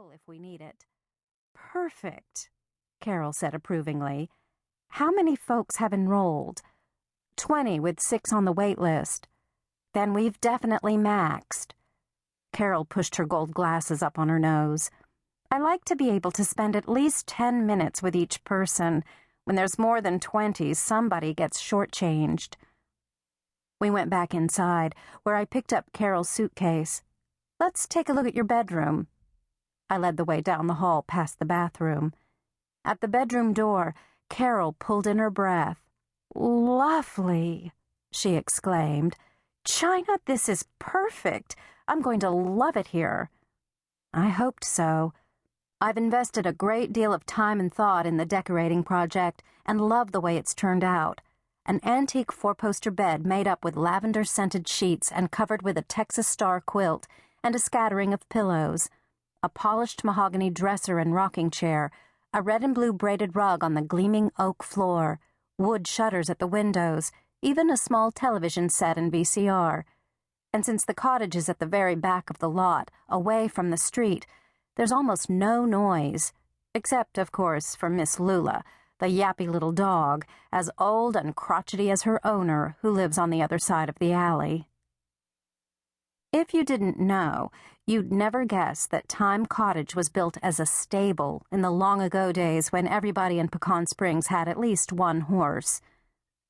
table if we need it. Perfect, Carol said approvingly. How many folks have enrolled? 20 with 6 on the wait list. Then we've definitely maxed. Carol pushed her gold glasses up on her nose. I like to be able to spend at least 10 minutes with each person. When there's more than 20, somebody gets shortchanged. We went back inside, where I picked up Carol's suitcase. Let's take a look at your bedroom. I led the way down the hall past the bathroom. At the bedroom door, Carol pulled in her breath. Lovely, she exclaimed. China, this is perfect. I'm going to love it here. I hoped so. I've invested a great deal of time and thought in the decorating project and love the way it's turned out. An antique 4-poster bed made up with lavender-scented sheets and covered with a Texas star quilt and a scattering of pillows, a polished mahogany dresser and rocking chair, a red and blue braided rug on the gleaming oak floor, wood shutters at the windows, even a small television set and VCR. And since the cottage is at the very back of the lot, away from the street, there's almost no noise, except, of course, for Miss Lula, the yappy little dog, as old and crotchety as her owner, who lives on the other side of the alley. If you didn't know, you'd never guess that Time Cottage was built as a stable in the long-ago days when everybody in Pecan Springs had at least one horse.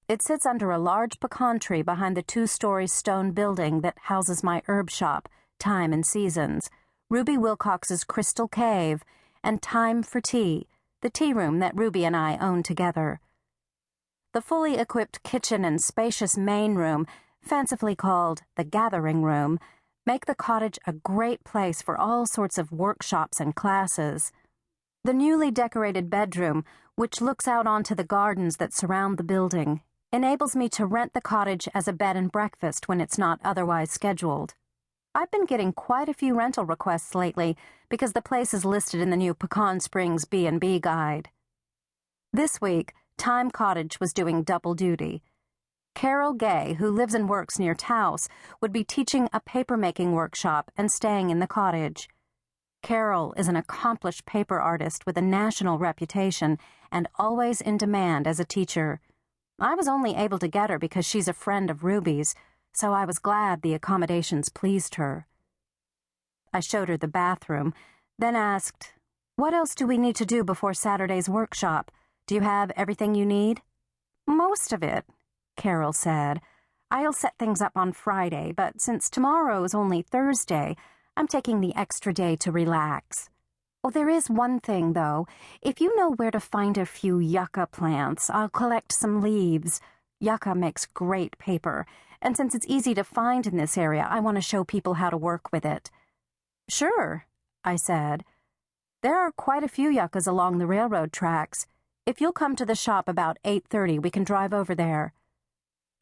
It sits under a large pecan tree behind the 2-story stone building that houses my herb shop, Time and Seasons, Ruby Wilcox's Crystal Cave, and Time for Tea, the tea room that Ruby and I own together. The fully equipped kitchen and spacious main room, fancifully called the Gathering Room, make the cottage a great place for all sorts of workshops and classes. The newly decorated bedroom, which looks out onto the gardens that surround the building, enables me to rent the cottage as a bed and breakfast when it's not otherwise scheduled. I've been getting quite a few rental requests lately because the place is listed in the new Pecan Springs B&B guide. This week, Time Cottage was doing double duty. Carol Gay, who lives and works near Taos, would be teaching a paper-making workshop and staying in the cottage. Carol is an accomplished paper artist with a national reputation and always in demand as a teacher. I was only able to get her because she's a friend of Ruby's, so I was glad the accommodations pleased her. I showed her the bathroom, then asked, "What else do we need to do before Saturday's workshop? Do you have everything you need?" "Most of it," Carol said. "I'll set things up on Friday, but since tomorrow's only Thursday, I'm taking the extra day to relax. Oh, there is one thing, though. If you know where to find a few yucca plants, I'll collect some leaves. Yucca makes great paper, and since it's easy to find in this area, I want to show people how to work with it." "Sure," I said. "There are quite a few yuccas along the railroad tracks. If you'll come to the shop about 8:30, we can drive over there."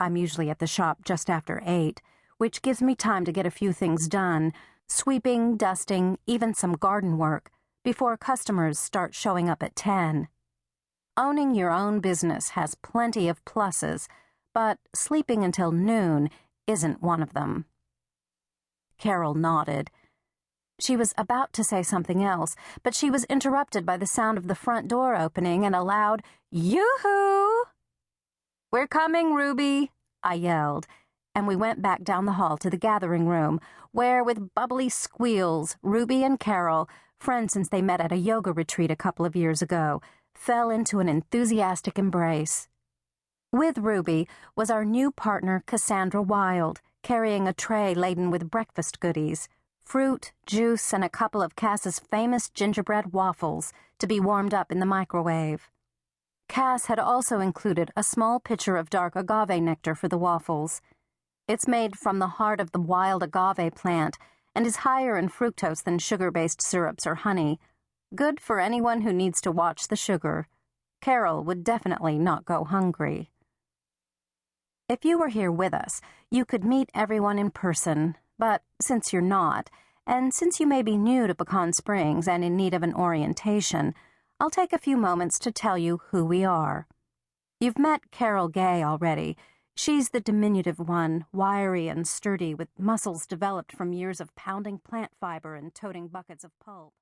I'm usually at the shop just after 8, which gives me time to get a few things done, sweeping, dusting, even some garden work, before customers start showing up at 10. Owning your own business has plenty of pluses, but sleeping until noon isn't one of them. Carol nodded. She was about to say something else, but she was interrupted by the sound of the front door opening and a loud, "Yoo-hoo!" "We're coming, Ruby," I yelled, and we went back down the hall to the gathering room, where, with bubbly squeals, Ruby and Carol, friends since they met at a yoga retreat a couple of years ago, fell into an enthusiastic embrace. With Ruby was our new partner, Cassandra Wilde, carrying a tray laden with breakfast goodies, fruit, juice, and a couple of Cass's famous gingerbread waffles to be warmed up in the microwave. Cass had also included a small pitcher of dark agave nectar for the waffles. It's made from the heart of the wild agave plant and is higher in fructose than sugar-based syrups or honey. Good for anyone who needs to watch the sugar. Carol would definitely not go hungry. If you were here with us, you could meet everyone in person, but since you're not, and since you may be new to Pecan Springs and in need of an orientation, I'll take a few moments to tell you who we are. You've met Carol Gay already. She's the diminutive one, wiry and sturdy, with muscles developed from years of pounding plant fiber and toting buckets of pulp.